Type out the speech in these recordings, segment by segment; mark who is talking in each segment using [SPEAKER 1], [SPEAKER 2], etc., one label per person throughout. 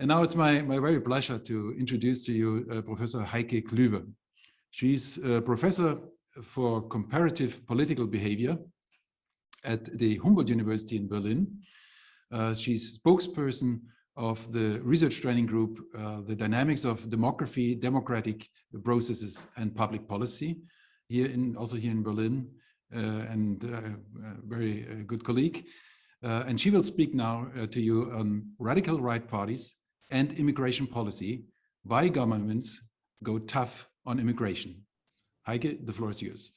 [SPEAKER 1] And now it's my very pleasure to introduce to you Professor Heike Klüver. She's a professor for comparative political behavior at the Humboldt-Universität in Berlin. She's spokesperson of the research training group, The Dynamics of Demography, Democratic Processes and Public Policy, also here in Berlin, and a very good colleague. And she will speak now to you on radical right parties and immigration policy, why governments go tough on immigration. Heike, the floor is yours.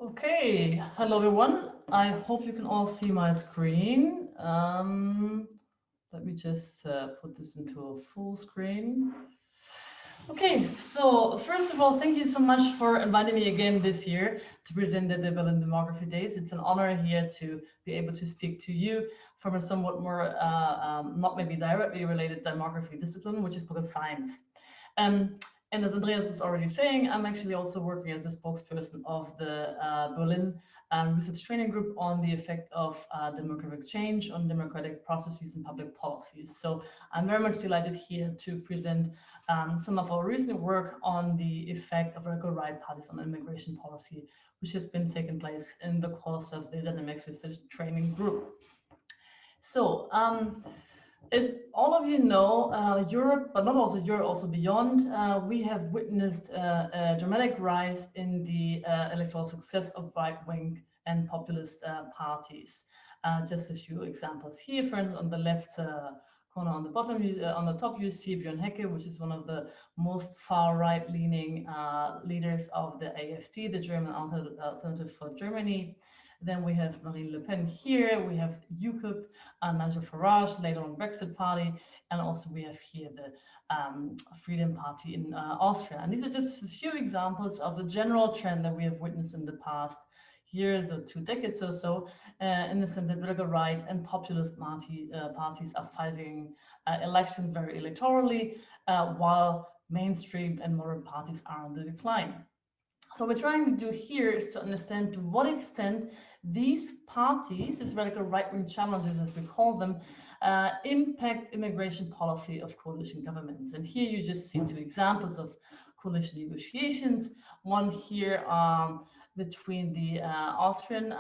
[SPEAKER 2] Okay, hello everyone. I hope you can all see my screen. Let me just put this into a full screen. Okay, so first of all, thank you so much for inviting me again this year to present at the Berlin Demography Days. It's an honor here to be able to speak to you from a somewhat more, not maybe directly related demography discipline, which is political science. And as Andreas was already saying, I'm actually also working as a spokesperson of the Berlin Research Training Group on the effect of demographic change on democratic processes and public policies. So I'm very much delighted here to present some of our recent work on the effect of radical right parties on immigration policy, which has been taking place in the course of the Dynamics Research Training Group. So, as all of you know, Europe, but not also Europe, also beyond, we have witnessed a dramatic rise in the electoral success of right-wing and populist parties. Just a few examples here. For instance, on the left corner on the bottom, on the top, you see Heike, which is one of the most far-right leaning leaders of the AfD, the German Alternative for Germany. Then we have Marine Le Pen here, we have UKIP, Nigel Farage, later on Brexit Party, and also we have here the Freedom Party in Austria. And these are just a few examples of the general trend that we have witnessed in the past years or 2 decades or so, in the sense that radical right and populist parties are fighting elections very electorally, while mainstream and moderate parties are on the decline. So what we're trying to do here is to understand to what extent these parties, these radical right-wing challenges, as we call them, impact immigration policy of coalition governments. And here you just see 2 examples of coalition negotiations. One here between the Austrian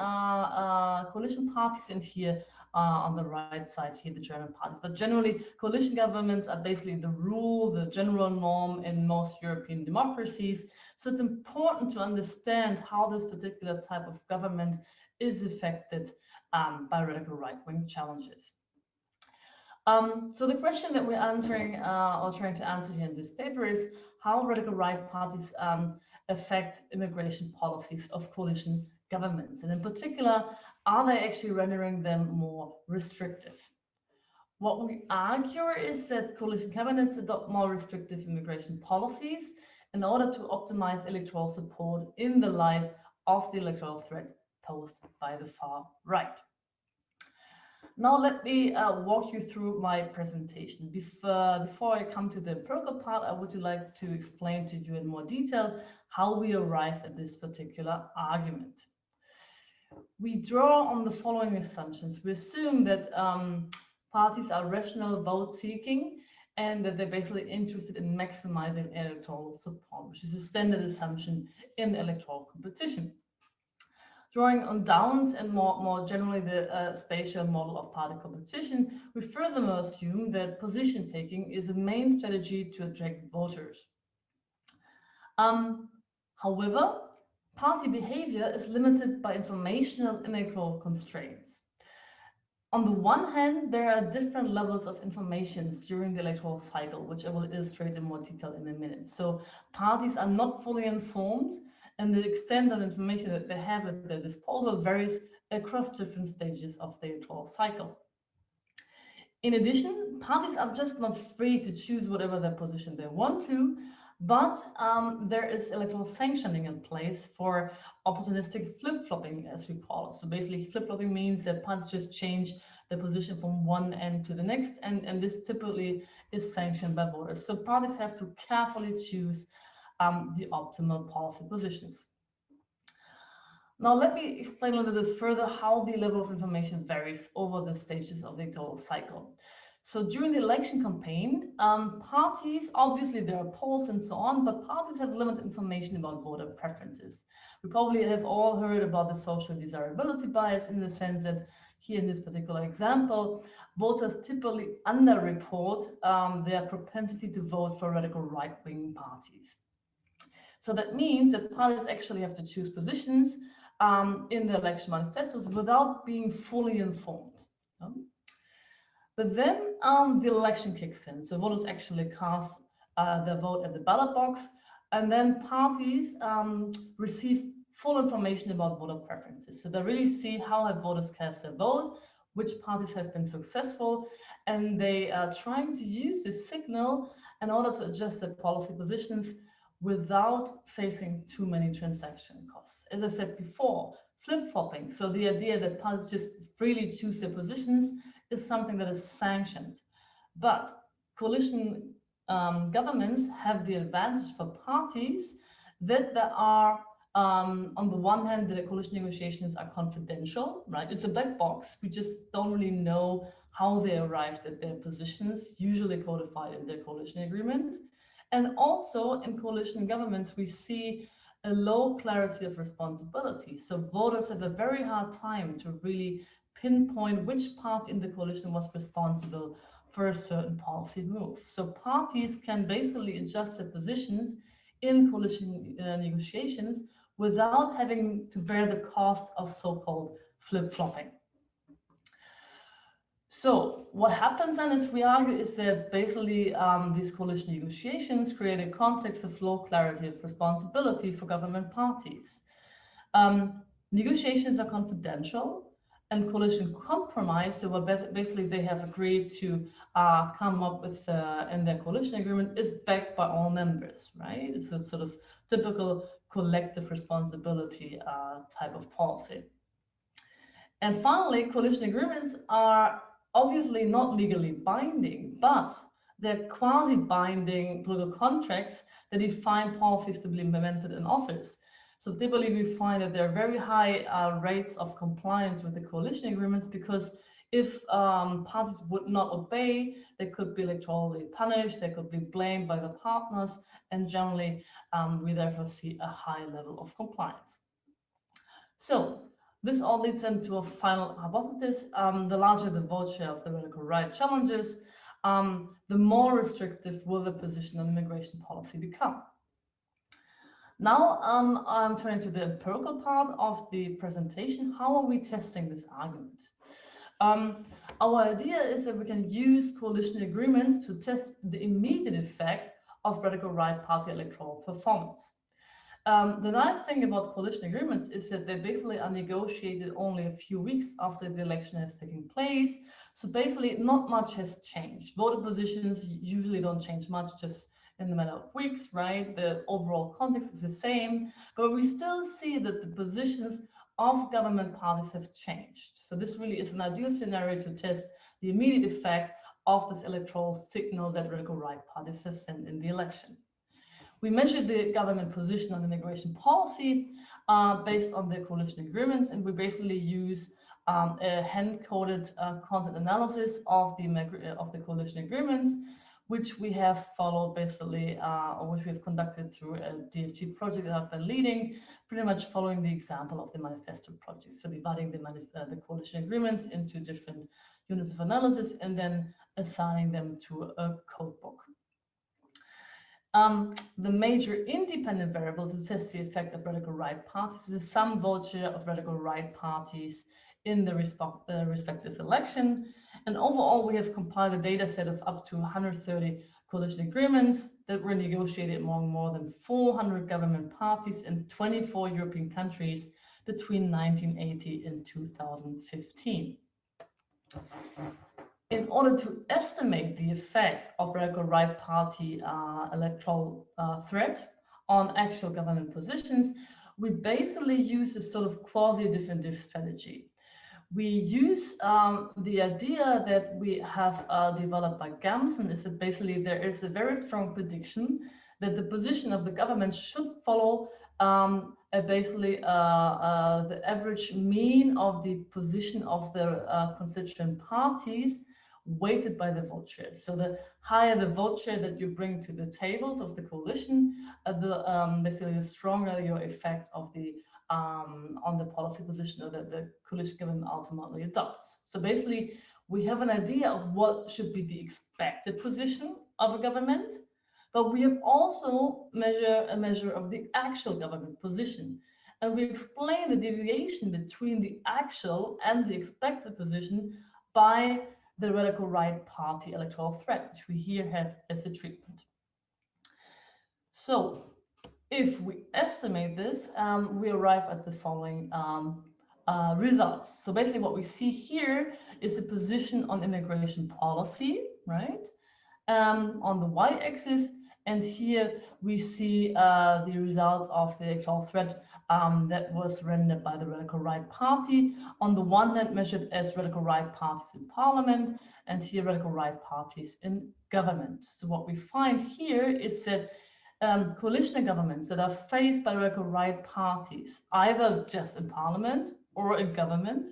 [SPEAKER 2] coalition parties, and here on the right side here, the German parties. But generally, coalition governments are basically the rule, the general norm in most European democracies. So it's important to understand how this particular type of government is affected by radical right-wing challenges. So the question that we're answering, or trying to answer here in this paper, is how radical right parties affect immigration policies of coalition governments, and in particular, are they actually rendering them more restrictive? What we argue is that coalition cabinets adopt more restrictive immigration policies in order to optimize electoral support in the light of the electoral threat posed by the far right. Now let me walk you through my presentation. Before I come to the empirical part, I would like to explain to you in more detail how we arrive at this particular argument. We draw on the following assumptions. We assume that parties are rational vote seeking and that they're basically interested in maximizing electoral support, which is a standard assumption in electoral competition. Drawing on Downs and more generally the spatial model of party competition, we furthermore assume that position taking is a main strategy to attract voters. However, party behavior is limited by informational and electoral constraints. On the one hand, there are different levels of information during the electoral cycle, which I will illustrate in more detail in a minute. So parties are not fully informed, and the extent of information that they have at their disposal varies across different stages of the electoral cycle. In addition, parties are just not free to choose whatever their position they want to, but there is electoral sanctioning in place for opportunistic flip-flopping, as we call it. So basically, flip-flopping means that parties just change their position from one end to the next, and this typically is sanctioned by voters. So parties have to carefully choose the optimal policy positions. Now, let me explain a little bit further how the level of information varies over the stages of the electoral cycle. So during the election campaign, parties, obviously there are polls and so on, but parties have limited information about voter preferences. We probably have all heard about the social desirability bias in the sense that here in this particular example, voters typically underreport their propensity to vote for radical right-wing parties. So that means that parties actually have to choose positions in the election manifestos without being fully informed. But then the election kicks in. So voters actually cast their vote at the ballot box, and then parties receive full information about voter preferences. So they really see how have voters cast their vote, which parties have been successful, and they are trying to use this signal in order to adjust their policy positions without facing too many transaction costs. As I said before, flip-flopping, so the idea that parties just freely choose their positions is something that is sanctioned. But coalition governments have the advantage for parties that there are, on the one hand, the coalition negotiations are confidential, right? It's a black box. We just don't really know how they arrived at their positions, usually codified in their coalition agreement. And also in coalition governments, we see a low clarity of responsibility. So voters have a very hard time to really pinpoint which party in the coalition was responsible for a certain policy move. So parties can basically adjust their positions in coalition negotiations without having to bear the cost of so-called flip-flopping. So what happens then is we argue is that basically these coalition negotiations create a context of low clarity of responsibility for government parties. Negotiations are confidential, and coalition compromise, so what basically they have agreed to come up with in their coalition agreement, is backed by all members, right? It's a sort of typical collective responsibility type of policy. And finally, coalition agreements are obviously not legally binding, but they're quasi-binding political contracts that define policies to be implemented in office. So typically we find that there are very high rates of compliance with the coalition agreements, because if parties would not obey, they could be electorally punished, they could be blamed by the partners, and generally we therefore see a high level of compliance. So this all leads into a final hypothesis. The larger the vote share of the radical right challenges, the more restrictive will the position on immigration policy become. Now I'm turning to the empirical part of the presentation. How are we testing this argument? Our idea is that we can use coalition agreements to test the immediate effect of radical right party electoral performance. The nice thing about coalition agreements is that they basically are negotiated only a few weeks after the election has taken place. So basically not much has changed. Voter positions usually don't change much, just in the matter of weeks, right? The overall context is the same, but we still see that the positions of government parties have changed. So this really is an ideal scenario to test the immediate effect of this electoral signal that radical right parties have sent in the election. We measured the government position on immigration policy based on the coalition agreements, and we basically use a hand-coded content analysis of the coalition agreements, which we have followed basically, or which we have conducted through a DFG project that I've been leading, pretty much following the example of the manifesto project. So dividing the coalition agreements into different units of analysis and then assigning them to a code book. The major independent variable to test the effect of radical right parties is the sum vote share of radical right parties in the respective election. And overall, we have compiled a data set of up to 130 coalition agreements that were negotiated among more than 400 government parties in 24 European countries between 1980 and 2015. In order to estimate the effect of radical right party electoral threat on actual government positions, we basically use a sort of quasi-definitive strategy. We use the idea that we have developed by Gamson, is that basically there is a very strong prediction that the position of the government should follow basically the average mean of the position of the constituent parties weighted by the vote share. So the higher the vote share that you bring to the tables of the coalition, basically the stronger your effect of the on the policy position that the coalition government ultimately adopts. So basically, we have an idea of what should be the expected position of a government, but we have also a measure of the actual government position. And we explain the deviation between the actual and the expected position by the radical right party electoral threat, which we here have as a treatment. So if we estimate this, we arrive at the following results. So basically what we see here is the position on immigration policy, right? On the y-axis, and here we see the result of the electoral threat that was rendered by the radical right party. On the one hand, measured as radical right parties in parliament, and here radical right parties in government. So what we find here is that coalition governments that are faced by radical right parties, either just in parliament or in government,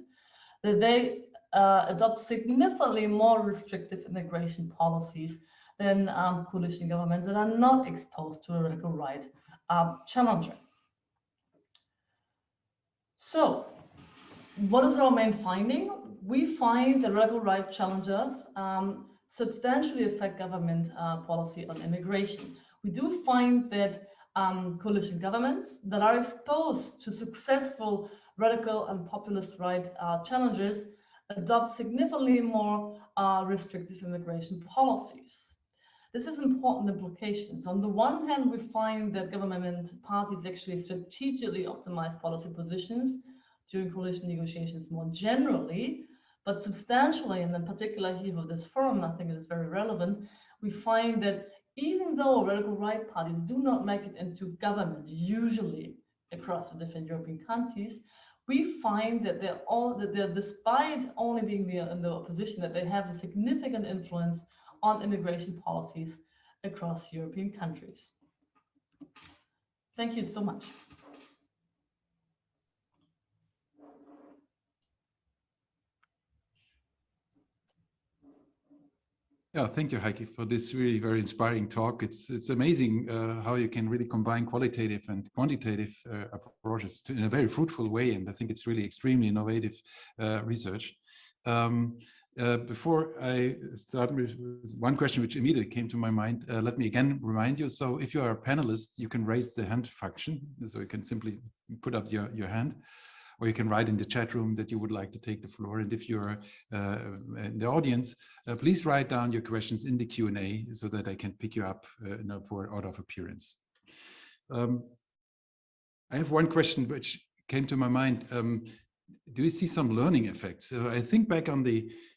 [SPEAKER 2] that they adopt significantly more restrictive immigration policies than coalition governments that are not exposed to a radical right challenger. So, what is our main finding? We find that radical right challengers substantially affect government policy on immigration. We do find that coalition governments that are exposed to successful radical and populist right challenges adopt significantly more restrictive immigration policies. This has important implications. On the one hand, we find that government parties actually strategically optimize policy positions during coalition negotiations more generally, but substantially, and in particular here for this forum, I think it is very relevant, we find that even though radical right parties do not make it into government, usually across the different European countries, we find that they're despite only being in the opposition, that they have a significant influence on immigration policies across European countries. Thank you so much.
[SPEAKER 1] Yeah, thank you, Heike, for this really very inspiring talk. It's amazing how you can really combine qualitative and quantitative approaches in a very fruitful way, and I think it's really extremely innovative research. Before I start with one question which immediately came to my mind, let me again remind you, so if you are a panelist, you can raise the hand function, so you can simply put up your hand, or you can write in the chat room that you would like to take the floor. And if you're in the audience, please write down your questions in the Q&A so that I can pick you up for order of appearance. I have one question which came to my mind. Do you see some learning effects? I think back on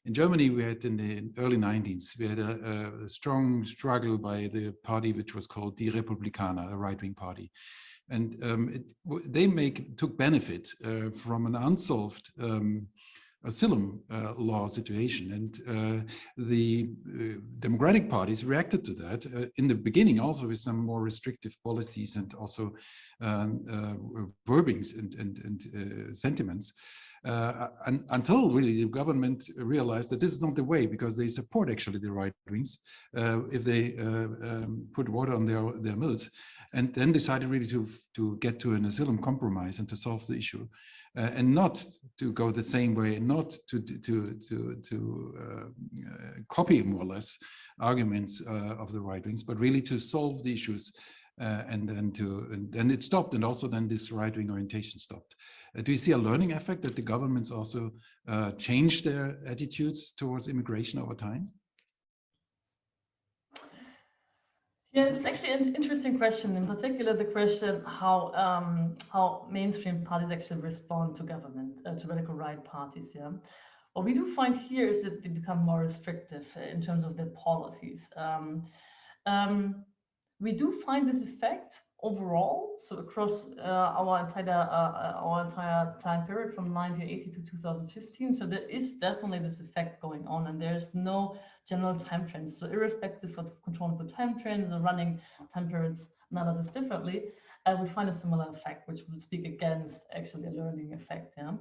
[SPEAKER 1] in Germany, we had in the early 90s, we had a strong struggle by the party which was called Die Republikaner, a right-wing party. And they took benefit from an unsolved asylum law situation. And the democratic parties reacted to that in the beginning, also with some more restrictive policies and also verbings and sentiments. Until really the government realized that this is not the way, because they support actually the right wings if they put water on their mills, and then decided really to get to an asylum compromise and to solve the issue, and not to go the same way, and not to copy more or less arguments of the right wings, but really to solve the issues. And then it stopped, and also then this right-wing orientation stopped. Do you see a learning effect that the governments also change their attitudes towards immigration over time?
[SPEAKER 2] Yeah, it's actually an interesting question. In particular, the question how mainstream parties actually respond to government, to radical right parties. Yeah, what we do find here is that they become more restrictive in terms of their policies. We do find this effect overall, so across our entire time period from 1980 to 2015. So there is definitely this effect going on, and there's no general time trends. So irrespective of controlling for time trends and running time periods analysis differently, we find a similar effect, which would speak against actually a learning effect. Yeah.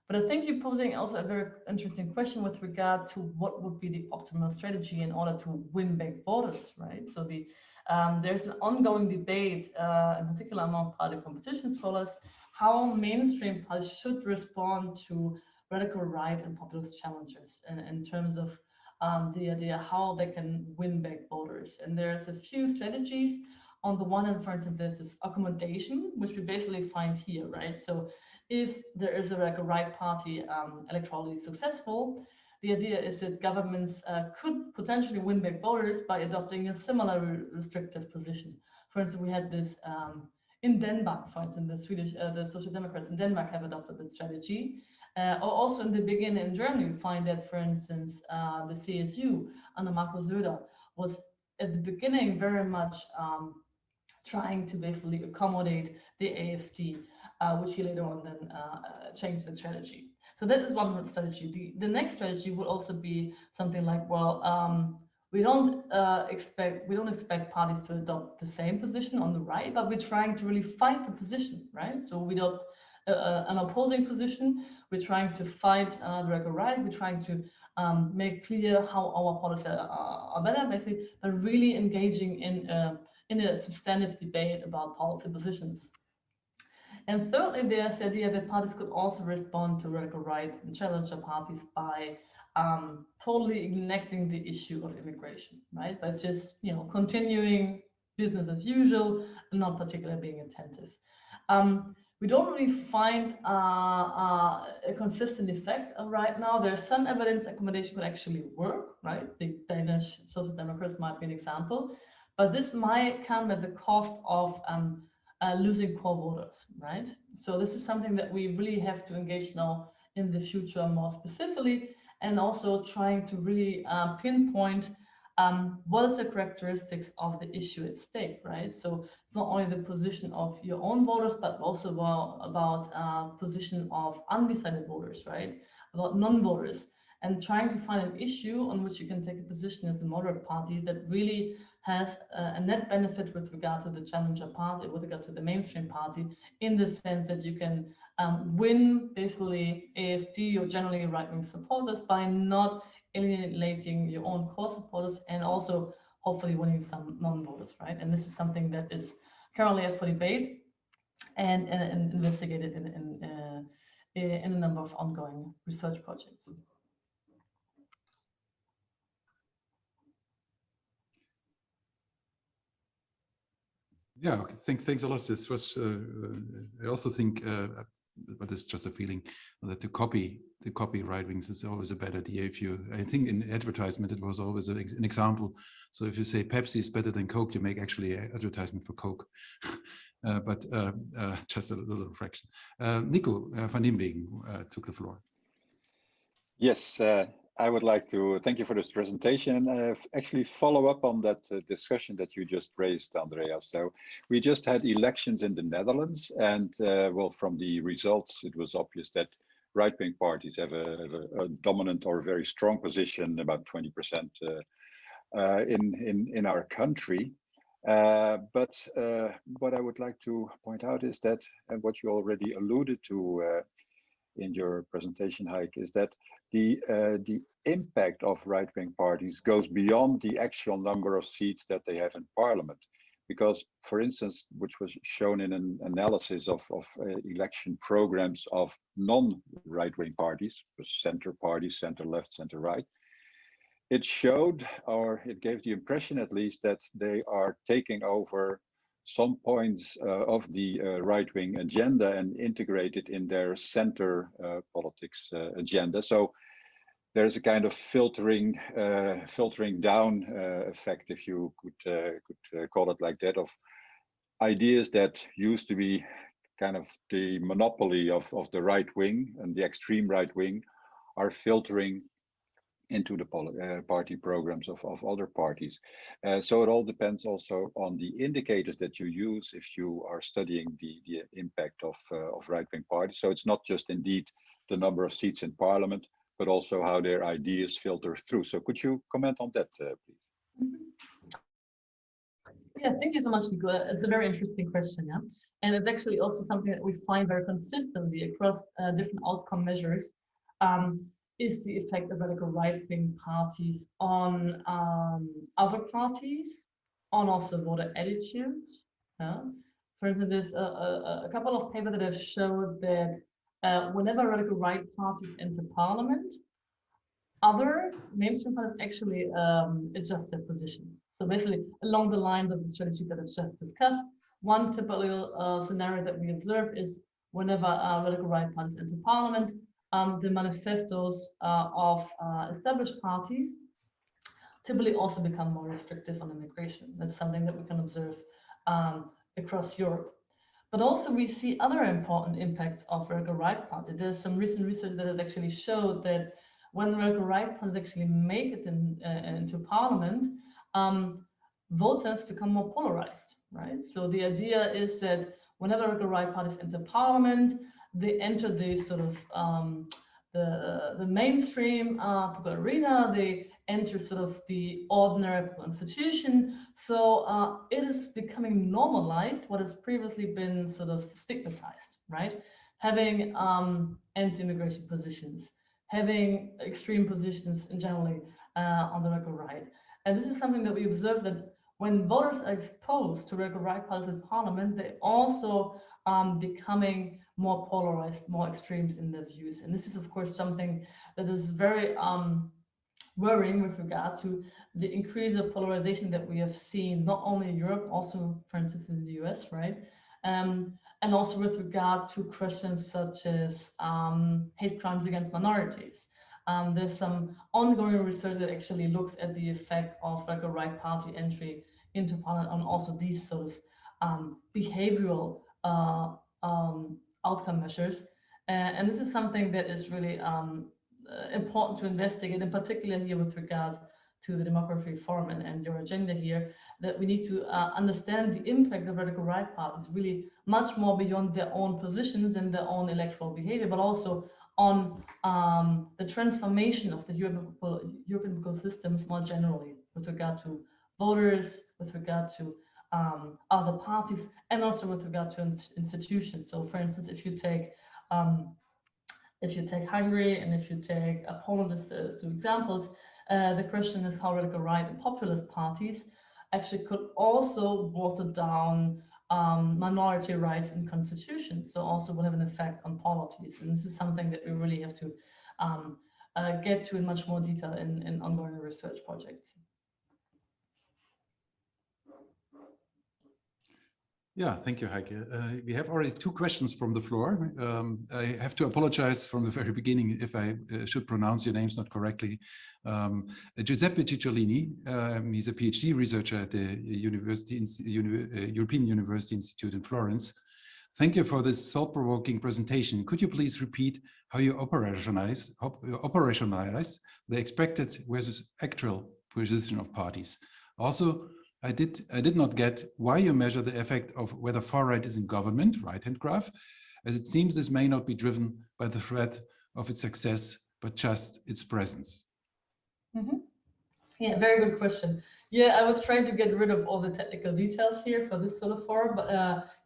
[SPEAKER 2] But I think you're posing also a very interesting question with regard to what would be the optimal strategy in order to win back voters, right? So there's an ongoing debate, in particular among party competition scholars, how mainstream parties should respond to radical right and populist challenges in terms of the idea how they can win back voters. And there's a few strategies. On the one hand, for instance, there's this accommodation, which we basically find here, right? So if there is a right party electorally successful, the idea is that governments could potentially win back voters by adopting a similar restrictive position. For instance, we had this in Denmark, for instance, the Social Democrats in Denmark have adopted that strategy. Or also in the beginning in Germany, we find that, for instance, the CSU under Markus Söder was at the beginning very much trying to basically accommodate the AfD, which he later on then changed the strategy. So that is one strategy. The next strategy would also be something like, well, we don't expect parties to adopt the same position on the right, but we're trying to really fight the position, right? So we adopt an opposing position. We're trying to fight the radical right. We're trying to make clear how our policies are better, basically, but really engaging in a substantive debate about policy positions. And thirdly, there's the idea that parties could also respond to radical right and challenger parties by totally neglecting the issue of immigration, right? By just, continuing business as usual and not particularly being attentive. We don't really find a consistent effect right now. There's some evidence accommodation could actually work, right? The Danish Social Democrats might be an example, but this might come at the cost of losing core voters, right? So this is something that we really have to engage now in the future more specifically, and also trying to really pinpoint what is the characteristics of the issue at stake, right? So it's not only the position of your own voters, but also about position of undecided voters, right? About non-voters, and trying to find an issue on which you can take a position as a moderate party that really has a net benefit with regard to the challenger party, with regard to the mainstream party, in the sense that you can win basically AfD or generally right-wing supporters by not alienating your own core supporters, and also hopefully winning some non-voters, right? And this is something that is currently up for debate and investigated in a number of ongoing research projects.
[SPEAKER 1] Yeah, thanks a lot. This was, I also think, but it's just a feeling that to copy right wings is always a bad idea. I think in advertisement it was always an example. So if you say Pepsi is better than Coke, you make actually an advertisement for Coke. But just a little fraction. Nico van Nimwegen took the floor.
[SPEAKER 3] Yes, I would like to thank you for this presentation and actually follow up on that discussion that you just raised, Andreas. So we just had elections in the Netherlands, and well, from the results, it was obvious that right-wing parties have a dominant or very strong position, about 20% in our country. But what I would like to point out is that, and what you already alluded to in your presentation, Heike, is that the impact of right-wing parties goes beyond the actual number of seats that they have in parliament. Because, for instance, which was shown in an analysis of election programs of non-right-wing parties, center parties, center left, center right, it showed, or it gave the impression at least, that they are taking over some points of the right-wing agenda and integrate it in their center politics agenda. So there's a kind of filtering down effect, if you could call it like that, of ideas that used to be kind of the monopoly of the right wing and the extreme right wing are filtering into the party programs of other parties. So it all depends also on the indicators that you use if you are studying the impact of right-wing parties. So it's not just indeed the number of seats in parliament, but also how their ideas filter through. So could you comment on that, please?
[SPEAKER 2] Yeah, thank you so much, Nico. It's a very interesting question. Yeah. And it's actually also something that we find very consistently across different outcome measures, is the effect of radical right-wing parties on other parties, on also voter attitudes. Yeah? For instance, there's a couple of papers that have showed that whenever radical right parties enter parliament, other mainstream parties actually adjust their positions. So basically, along the lines of the strategy that I've just discussed, one typical scenario that we observe is whenever radical right parties enter parliament, the manifestos of established parties typically also become more restrictive on immigration. That's something that we can observe across Europe. But also we see other important impacts of radical right parties. There's some recent research that has actually showed that when radical right parties actually make it into parliament, voters become more polarized, right? So the idea is that whenever radical right parties enter parliament, they enter the sort of the mainstream political arena, they enter sort of the ordinary institution. So it is becoming normalized what has previously been sort of stigmatized, right? Having anti-immigration positions, having extreme positions in generally on the radical right. And this is something that we observe, that when voters are exposed to radical right parties in parliament, they also becoming more polarized, more extremes in their views. And this is, of course, something that is very worrying with regard to the increase of polarization that we have seen, not only in Europe, also, for instance, in the US, right? And also with regard to questions such as hate crimes against minorities. There's some ongoing research that actually looks at the effect of radical right party entry into parliament on also these sort of behavioral outcome measures. And this is something that is really important to investigate, in particular here with regard to the Demography Forum and your agenda here, that we need to understand the impact of radical right parties really much more beyond their own positions and their own electoral behavior, but also on the transformation of the European political systems more generally with regard to voters, with regard to other parties, and also with regard to institutions. So for instance, if you take Hungary and if you take Poland as two examples, the question is how radical right and populist parties actually could also water down minority rights in constitutions, so also will have an effect on polities. And this is something that we really have to get to in much more detail in ongoing research projects.
[SPEAKER 1] Yeah, thank you, Heike. We have already 2 questions from the floor. I have to apologize from the very beginning if I should pronounce your names not correctly. Giuseppe Cicciolini, he's a PhD researcher at the European University Institute in Florence. Thank you for this thought-provoking presentation. Could you please repeat how you operationalize the expected versus actual position of parties? Also, I did not get why you measure the effect of whether far right is in government, right-hand graph, as it seems this may not be driven by the threat of its success, but just its presence.
[SPEAKER 2] Mm-hmm. Yeah, very good question. Yeah, I was trying to get rid of all the technical details here for this sort of forum, but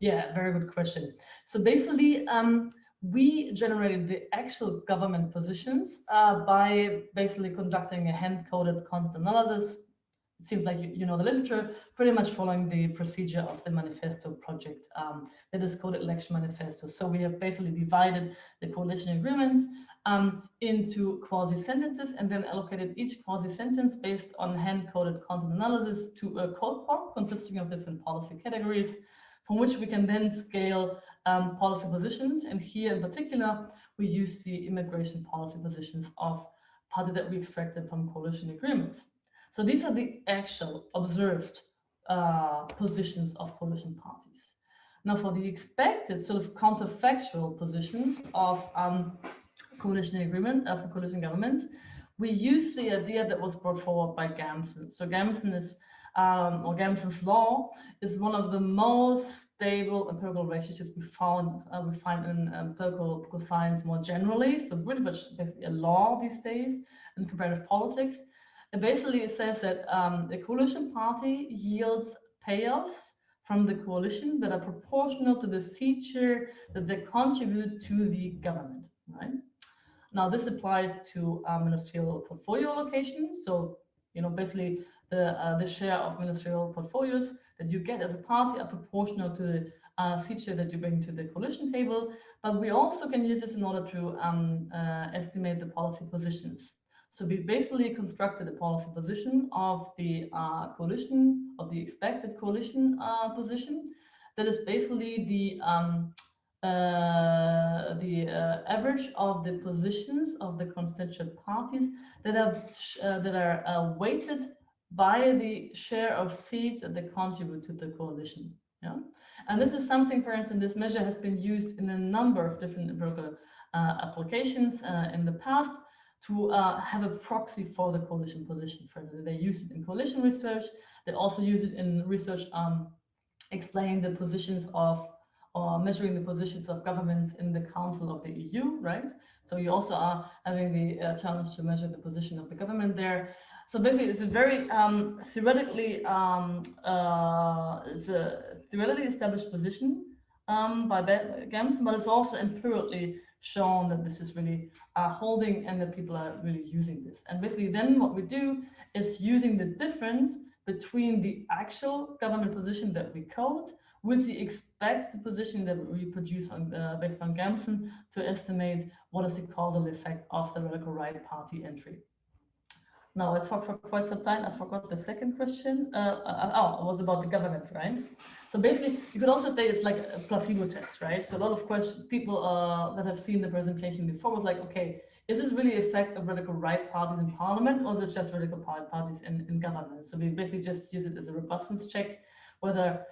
[SPEAKER 2] yeah, very good question. So basically, we generated the actual government positions by basically conducting a hand-coded content analysis. It seems like you know the literature, pretty much following the procedure of the manifesto project that is called election manifesto. So we have basically divided the coalition agreements into quasi-sentences and then allocated each quasi-sentence based on hand-coded content analysis to a code part consisting of different policy categories from which we can then scale policy positions. And here in particular, we use the immigration policy positions of parties that we extracted from coalition agreements. So these are the actual observed positions of coalition parties. Now for the expected sort of counterfactual positions of coalition agreement, for coalition governments, we use the idea that was brought forward by Gamson. So Gamson is, or Gamson's law is one of the most stable empirical relationships we find in political science more generally. So pretty much basically a law these days in comparative politics. And basically it says that a coalition party yields payoffs from the coalition that are proportional to the seat share that they contribute to the government, right? Now, this applies to ministerial portfolio allocation. So, basically the share of ministerial portfolios that you get as a party are proportional to the seat share that you bring to the coalition table. But we also can use this in order to estimate the policy positions. So we basically constructed a policy position of the coalition, of the expected coalition position, that is basically the average of the positions of the constituent parties that are weighted by the share of seats that they contribute to the coalition. Yeah, and this is something, for instance, this measure has been used in a number of different empirical applications in the past to have a proxy for the coalition position. For instance, they use it in coalition research. They also use it in research explaining the positions of, or measuring the positions of governments in the Council of the EU, right? So you also are having the challenge to measure the position of the government there. So basically, it's a very theoretically established position by Gamson, but it's also empirically shown that this is really holding and that people are really using this. And basically, then what we do is using the difference between the actual government position that we code with the expected position that we produce on, based on Gamson to estimate what is the causal effect of the radical right party entry. Now, I talked for quite some time. I forgot the second question. It was about the government, right? So basically, you could also say it's like a placebo test, right? So a lot of people that have seen the presentation before was like, okay, is this really effect of radical right parties in parliament, or is it just radical parties in government? So we basically just use it as a robustness check, whether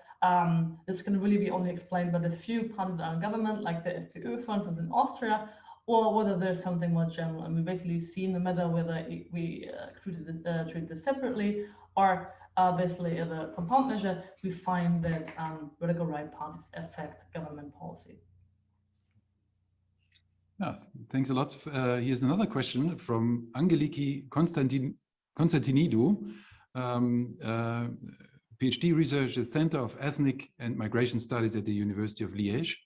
[SPEAKER 2] this can really be only explained by the few parties that are in government, like the FPÖ, for instance, in Austria, or whether there's something more general. And we basically see no matter whether we treat this separately or basically as a compound measure, we find that radical right parties affect government policy.
[SPEAKER 1] Yeah, thanks a lot. Here's another question from Angeliki Konstantinidou, PhD researcher, Center of Ethnic and Migration Studies at the University of Liège.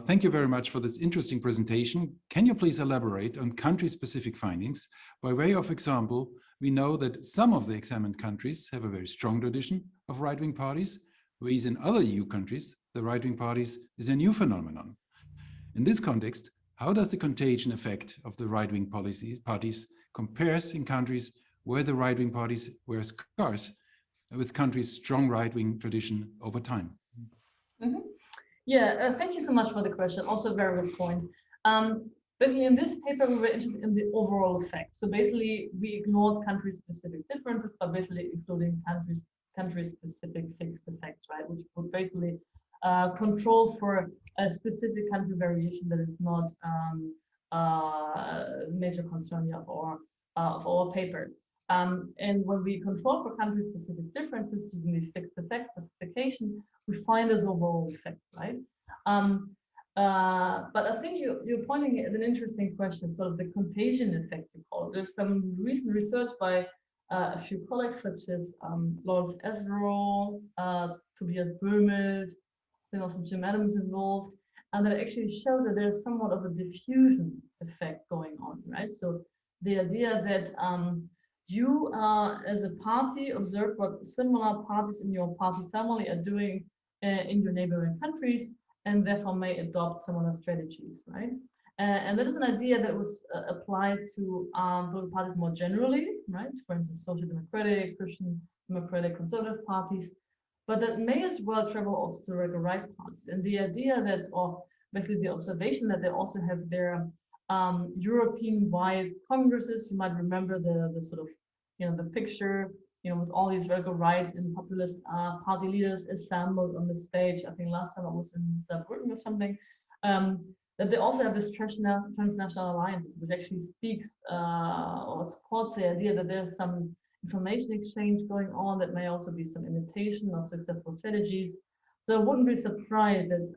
[SPEAKER 1] Thank you very much for this interesting presentation. Can you please elaborate on country-specific findings? By way of example, we know that some of the examined countries have a very strong tradition of right-wing parties, whereas in other EU countries, the right-wing parties is a new phenomenon. In this context, how does the contagion effect of the right-wing parties compares in countries where the right-wing parties were scarce with countries' strong right-wing tradition over time?
[SPEAKER 2] Mm-hmm. Yeah, thank you so much for the question. Also a very good point. Basically, in this paper, we were interested in the overall effect. So basically, we ignored country-specific differences, but basically including country-specific fixed effects, right? Which would basically control for a specific country variation that is not a major concern of our paper. And when we control for country-specific differences using these fixed effect specification, we find this overall effect, right? But I think you're pointing at an interesting question, sort of the contagion effect you call it. There's some recent research by a few colleagues, such as Lawrence Esvero, Tobias Böhmelt, then also Jim Adams involved, and that actually show that there's somewhat of a diffusion effect going on, right? So the idea that you as a party observe what similar parties in your party family are doing in your neighboring countries, and therefore may adopt similar strategies, right? And that is an idea that was applied to political parties more generally, right? For instance, social democratic, Christian democratic, conservative parties, but that may as well travel also to radical right parties. And the idea that, or basically the observation that they also have their European-wide congresses. You might remember the sort of, the picture, with all these radical right and populist party leaders assembled on the stage. I think last time I was in Saarbrücken or something. That they also have this transnational alliances, which actually speaks or supports the idea that there's some information exchange going on, that may also be some imitation of successful strategies. So I wouldn't be surprised that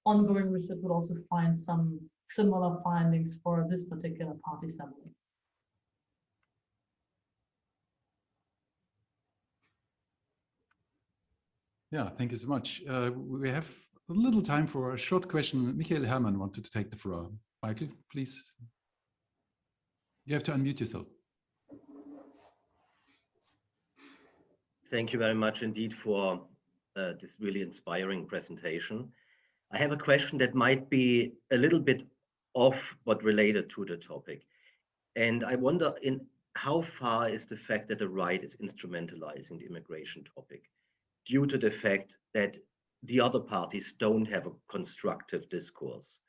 [SPEAKER 2] ongoing research would also find some similar findings for this particular party family.
[SPEAKER 1] Yeah, thank you so much. We have a little time for a short question. Michael Hermann wanted to take the floor. Michael, please. You have to unmute yourself.
[SPEAKER 4] Thank you very much indeed for this really inspiring presentation. I have a question that might be a little bit off but related to the topic. And I wonder how far is the fact that the right is instrumentalizing the immigration topic due to the fact that the other parties don't have a constructive discourse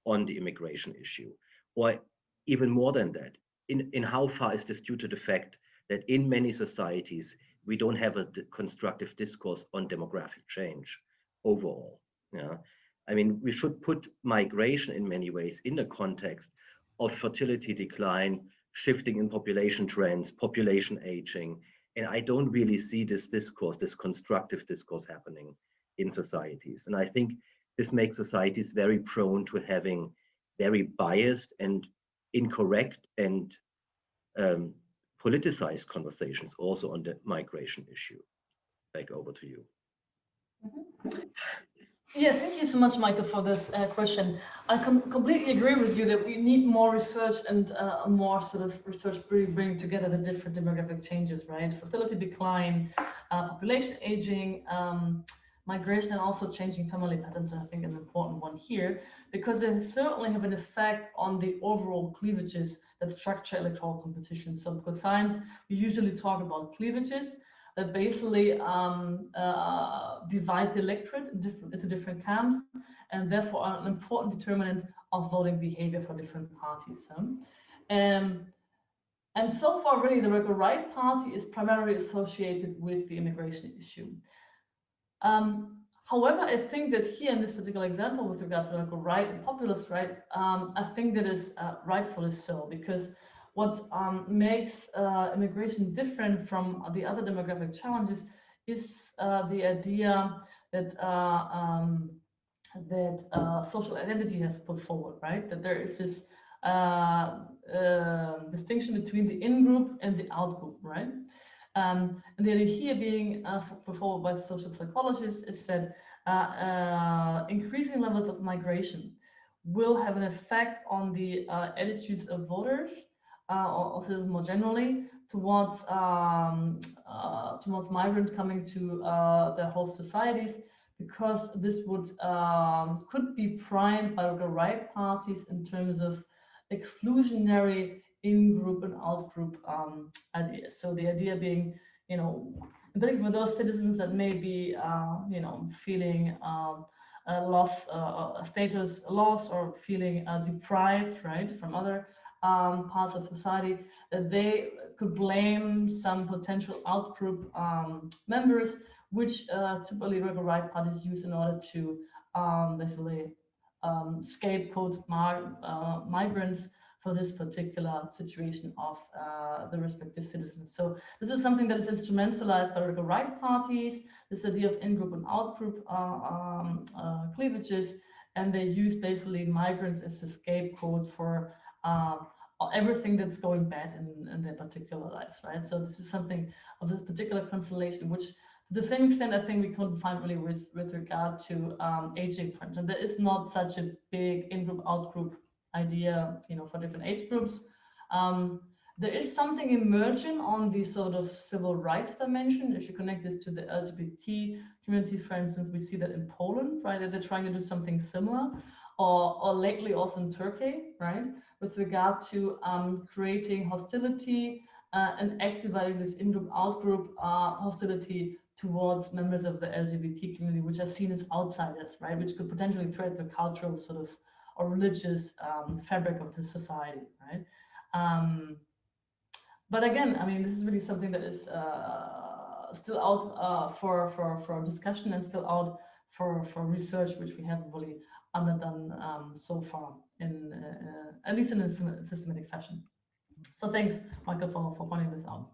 [SPEAKER 4] on the immigration issue? Or even more than that, in how far is this due to the fact that in many societies, we don't have a constructive discourse on demographic change overall? Yeah, I mean, we should put migration in many ways in the context of fertility decline, shifting in population trends, population aging. And I don't really see this discourse, this constructive discourse happening in societies. And I think this makes societies very prone to having very biased and incorrect and politicized conversations also on the migration issue. Back over to you.
[SPEAKER 2] Yeah, thank you so much, Michael, for this question. I completely agree with you that we need more research and more sort of research bringing together the different demographic changes, right? Fertility decline, population aging, migration, and also changing family patterns, I think an important one here, because they certainly have an effect on the overall cleavages that structure electoral competition. So because science, we usually talk about cleavages that basically divide the electorate into different camps, and therefore are an important determinant of voting behavior for different parties. And so far, really, the radical right party is primarily associated with the immigration issue. However, I think that here in this particular example with regard to radical right and populist right, I think that is rightfully so, because what makes immigration different from the other demographic challenges is the idea that social identity has put forward, right? That there is this distinction between the in-group and the out-group, right? And the idea here being put forward by social psychologists is that increasing levels of migration will have an effect on the attitudes of voters or citizens more generally towards migrants coming to their host societies, because this would could be primed by the right parties in terms of exclusionary in-group and out-group ideas. So the idea being, you know, in particular for those citizens that may be, you know, feeling status loss or feeling deprived, right, from other parts of society, that they could blame some potential out-group members, which typically radical right parties use in order to basically scapegoat migrants for this particular situation of the respective citizens. So this is something that is instrumentalized by radical right parties, this idea of in-group and out-group cleavages, and they use basically migrants as the scapegoat for everything that's going bad in their particular lives, right? So this is something of this particular constellation, which to the same extent, I think we couldn't find really with regard to aging, for instance. There is not such a big in-group, out-group idea, you know, for different age groups. There is something emerging on the sort of civil rights dimension. If you connect this to the LGBT community, for instance, we see that in Poland, right, that they're trying to do something similar, or lately also in Turkey, right, with regard to creating hostility and activating this in-group, out-group hostility towards members of the LGBT community, which are seen as outsiders, right, which could potentially threaten the cultural sort of or religious fabric of the society, right? But again, I mean, this is really something that is still out for discussion and still out for research, which we haven't really underdone so far, in at least in a systematic fashion. So thanks, Michael, for pointing this out.